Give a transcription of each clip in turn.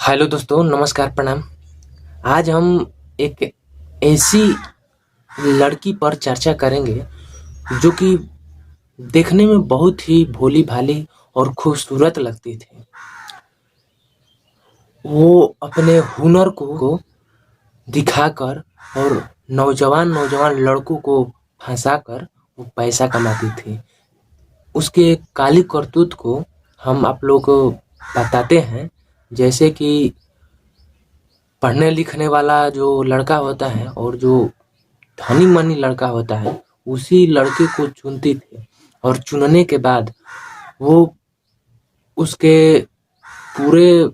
Hello दोस्तों, नमस्कार, प्रणाम। आज हम एक ऐसी लड़की पर चर्चा करेंगे जो कि देखने में बहुत ही भोली-भाली और खूबसूरत लगती थी। वो अपने हुनर को दिखाकर और नौजवान लड़कों को फँसाकर वो पैसा कमाती थी। उसके काली करतूत को हम आप लोग को बताते हैं, जैसे कि पढ़ने लिखने वाला जो लड़का होता है और जो धनी-मनी लड़का होता है, उसी लड़के को चुनती थी और चुनने के बाद वो उसके पूरे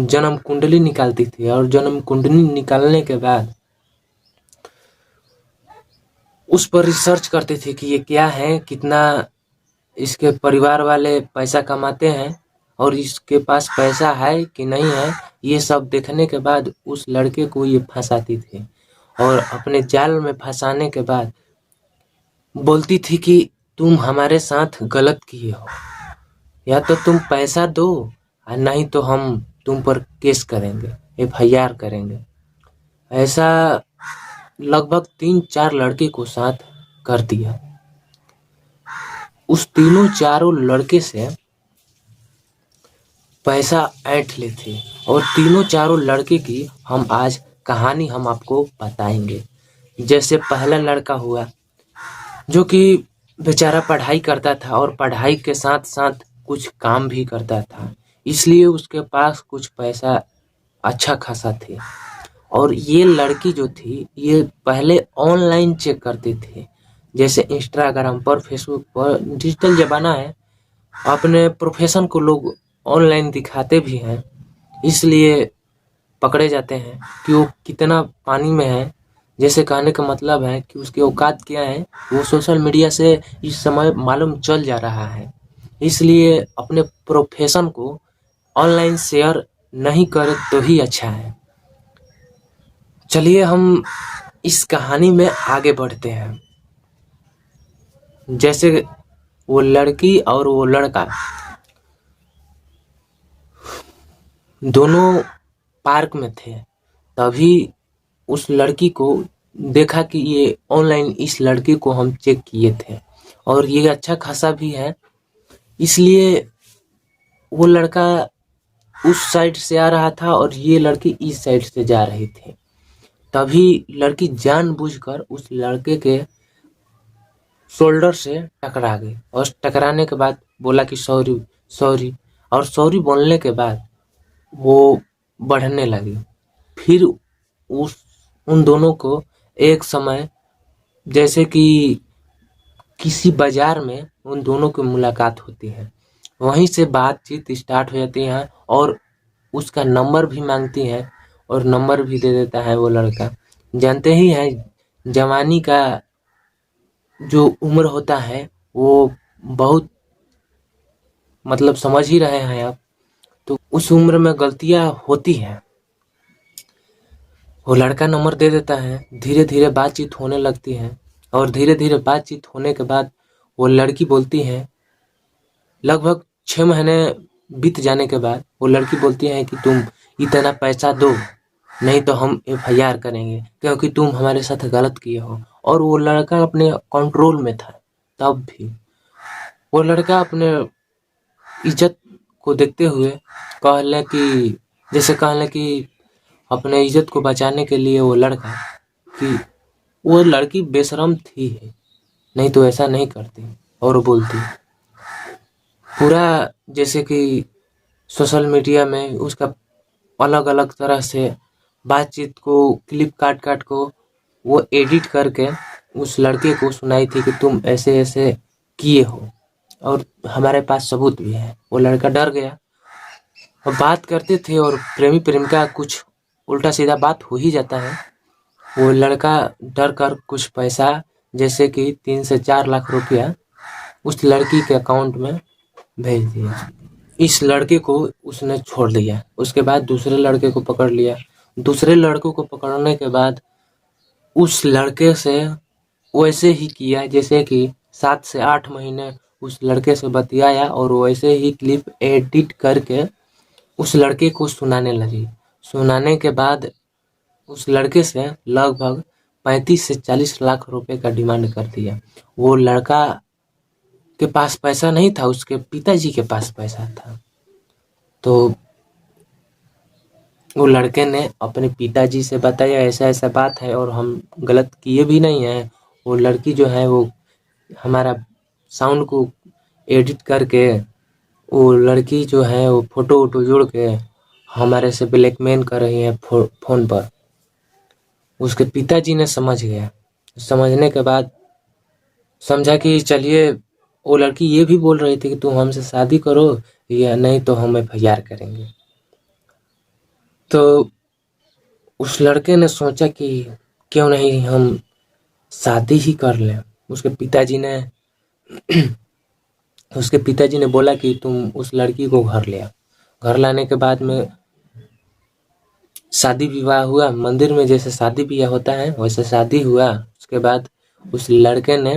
जन्म कुंडली निकालती थी और जन्म कुंडली निकालने के बाद उस पर रिसर्च करती थी कि ये क्या है, कितना इसके परिवार वाले पैसा कमाते हैं और इसके पास पैसा है कि नहीं है। ये सब देखने के बाद उस लड़के को ये फंसाती थी और अपने जाल में फंसाने के बाद बोलती थी कि तुम हमारे साथ गलत किए हो, या तो तुम पैसा दो और नहीं तो हम तुम पर केस करेंगे, एफआईआर करेंगे। ऐसा लगभग 3-4 लड़के को साथ कर दिया। उस तीनों चारों लड़के से पैसा ऐंठ लेते और तीनों चारों लड़के की हम आज कहानी हम आपको बताएंगे। जैसे पहला लड़का हुआ जो कि बेचारा पढ़ाई करता था और पढ़ाई के साथ साथ कुछ काम भी करता था, इसलिए उसके पास कुछ पैसा अच्छा खासा थे। और ये लड़की जो थी ये पहले ऑनलाइन चेक करती थी, जैसे इंस्टाग्राम पर, फेसबुक पर, डिजिटल जमाना है, अपने प्रोफेशन को लोग ऑनलाइन दिखाते भी हैं, इसलिए पकड़े जाते हैं कि वो कितना पानी में है। जैसे कहने का मतलब है कि उसकी औकात क्या है, वो सोशल मीडिया से इस समय मालूम चल जा रहा है। इसलिए अपने प्रोफेशन को ऑनलाइन शेयर नहीं करें तो ही अच्छा है। चलिए हम इस कहानी में आगे बढ़ते हैं। जैसे वो लड़की और वो लड़का दोनों पार्क में थे, तभी उस लड़की को देखा कि ये ऑनलाइन इस लड़के को हम चेक किए थे और ये अच्छा खासा भी है, इसलिए वो लड़का उस साइड से आ रहा था और ये लड़की इस साइड से जा रही थी। तभी लड़की जानबूझकर उस लड़के के शोल्डर से टकरा गई और टकराने के बाद बोला कि सॉरी सॉरी, और सॉरी बोलने के बाद वो बढ़ने लगी। फिर उस उन दोनों को एक समय जैसे कि किसी बाजार में उन दोनों की मुलाकात होती है, वहीं से बातचीत स्टार्ट हो जाती है और उसका नंबर भी मांगती है और नंबर भी दे देता है वो लड़का। जानते ही हैं जवानी का जो उम्र होता है वो बहुत, मतलब समझ ही रहे हैं आप, तो उस उम्र में गलतियां होती हैं। वो लड़का नंबर दे देता है, धीरे धीरे बातचीत होने लगती है और धीरे धीरे बातचीत होने के बाद वो लड़की बोलती है, लगभग 6 महीने बीत जाने के बाद वो लड़की बोलती है कि तुम इतना पैसा दो, नहीं तो हम एफआईआर करेंगे क्योंकि तुम हमारे साथ गलत किए हो। और वो लड़का अपने कंट्रोल में था। तब भी वो लड़का अपने इज्जत को देखते हुए कहले कि जैसे कहले कि अपने इज्जत को बचाने के लिए वो लड़का कि वो लड़की बेशरम थी, नहीं तो ऐसा नहीं करती और वो बोलती पूरा, जैसे कि सोशल मीडिया में उसका अलग अलग तरह से बातचीत को क्लिप काट काट को वो एडिट करके उस लड़के को सुनाई थी कि तुम ऐसे ऐसे किए हो और हमारे पास सबूत भी है। वो लड़का डर गया और बात करते थे और प्रेमी प्रेमिका कुछ उल्टा सीधा बात हो ही जाता है। वो लड़का डर कर कुछ पैसा, जैसे कि 3 से 4 लाख रुपया उस लड़की के अकाउंट में भेज दिया। इस लड़के को उसने छोड़ दिया। उसके बाद दूसरे लड़के को पकड़ लिया। दूसरे लड़कों को पकड़ने के बाद उस लड़के से वैसे ही किया जैसे कि 7 से 8 महीने उस लड़के से बतियाया और वैसे ही क्लिप एडिट करके उस लड़के को सुनाने लगी। सुनाने के बाद उस लड़के से लगभग 35 से 40 लाख रुपए का डिमांड कर दिया। वो लड़का के पास पैसा नहीं था, उसके पिताजी के पास पैसा था। तो वो लड़के ने अपने पिताजी से बताया ऐसा ऐसा बात है और हम गलत किए भी नहीं हैं। वो लड़की जो है वो हमारा साउंड को एडिट करके, वो लड़की जो है वो फोटो वोटो जोड़ के हमारे से ब्लैकमेल कर रही है फोन पर। उसके पिताजी ने समझ गया। समझने के बाद समझा कि चलिए, वो लड़की ये भी बोल रही थी कि तुम हमसे शादी करो या नहीं तो हम एफआईआर करेंगे। तो उस लड़के ने सोचा कि क्यों नहीं हम शादी ही कर लें। उसके पिताजी ने बोला कि तुम उस लड़की को घर ले आओ। घर लाने के बाद में शादी विवाह हुआ। मंदिर में जैसे शादी ब्याह होता है वैसे शादी हुआ। उसके बाद उस लड़के ने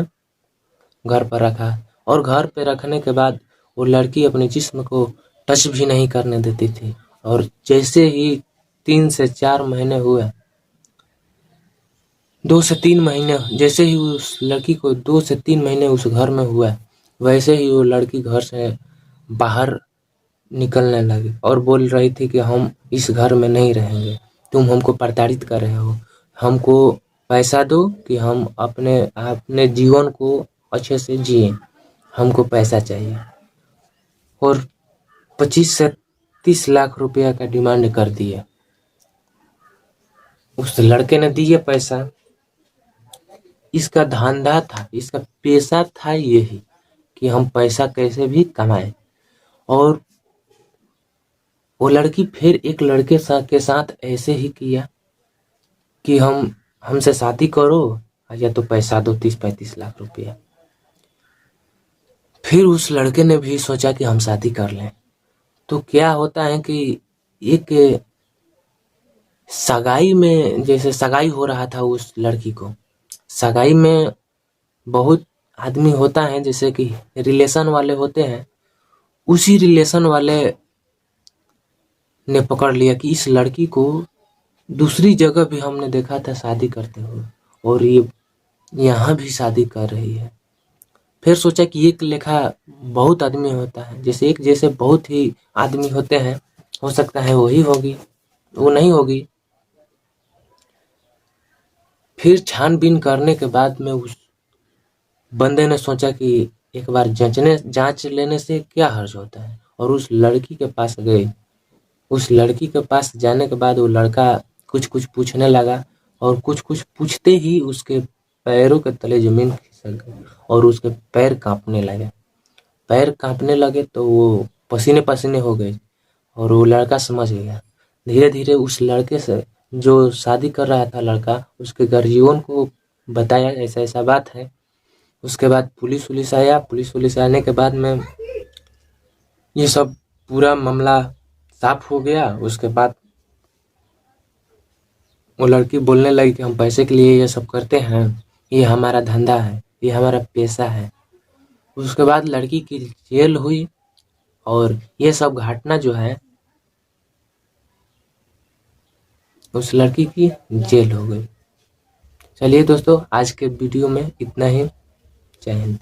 घर पर रखा और घर पे रखने के बाद वो लड़की अपने जिस्म को टच भी नहीं करने देती थी। और जैसे ही 3 से 4 महीने हुए, 2 से 3 महीने जैसे ही उस लड़की को 2 से 3 महीने उस घर में हुआ, वैसे ही वो लड़की घर से बाहर निकलने लगी और बोल रही थी कि हम इस घर में नहीं रहेंगे, तुम हमको प्रताड़ित कर रहे हो, हमको पैसा दो कि हम अपने अपने जीवन को अच्छे से जिए, हमको पैसा चाहिए। और 25 से 30 लाख रुपया का डिमांड कर दिया। उस लड़के ने दिए पैसा। इसका धंधा था, इसका पेशा था यही कि हम पैसा कैसे भी कमाएं। और वो लड़की फिर एक लड़के के साथ ऐसे ही किया कि हमसे शादी करो या तो पैसा दो 30-35 लाख रुपया। फिर उस लड़के ने भी सोचा कि हम शादी कर लें। तो क्या होता है कि एक सगाई में, जैसे सगाई हो रहा था उस लड़की को, सगाई में बहुत आदमी होता है, जैसे कि रिलेशन वाले होते हैं। उसी रिलेशन वाले ने पकड़ लिया कि इस लड़की को दूसरी जगह भी हमने देखा था शादी करते हुए और ये यहाँ भी शादी कर रही है। फिर सोचा कि एक लेखा बहुत आदमी होता है, जैसे एक जैसे बहुत ही आदमी होते हैं, हो सकता है वही होगी, वो नहीं होगी। फिर छानबीन करने के बाद में उस बंदे ने सोचा कि एक बार जांच लेने से क्या हर्ज होता है, और उस लड़की के पास गए। उस लड़की के पास जाने के बाद वो लड़का कुछ कुछ पूछने लगा और कुछ कुछ पूछते ही उसके पैरों के तले जमीन खिसक गई और उसके पैर कांपने लगे। पैर कांपने लगे तो वो पसीने पसीने हो गए और वो लड़का समझ गया। धीरे धीरे उस लड़के से जो शादी कर रहा था लड़का, उसके गार्जियन को बताया ऐसा ऐसा बात है। उसके बाद पुलिस वुलिस आया। पुलिस वुलिस आने के बाद में ये सब पूरा मामला साफ हो गया। उसके बाद वो लड़की बोलने लगी कि हम पैसे के लिए ये सब करते हैं, ये हमारा धंधा है, ये हमारा पेशा है। उसके बाद लड़की की जेल हुई और ये सब घटना जो है उस लड़की की जेल हो गई। चलिए दोस्तों, आज के वीडियो में इतना ही। जय हिंद।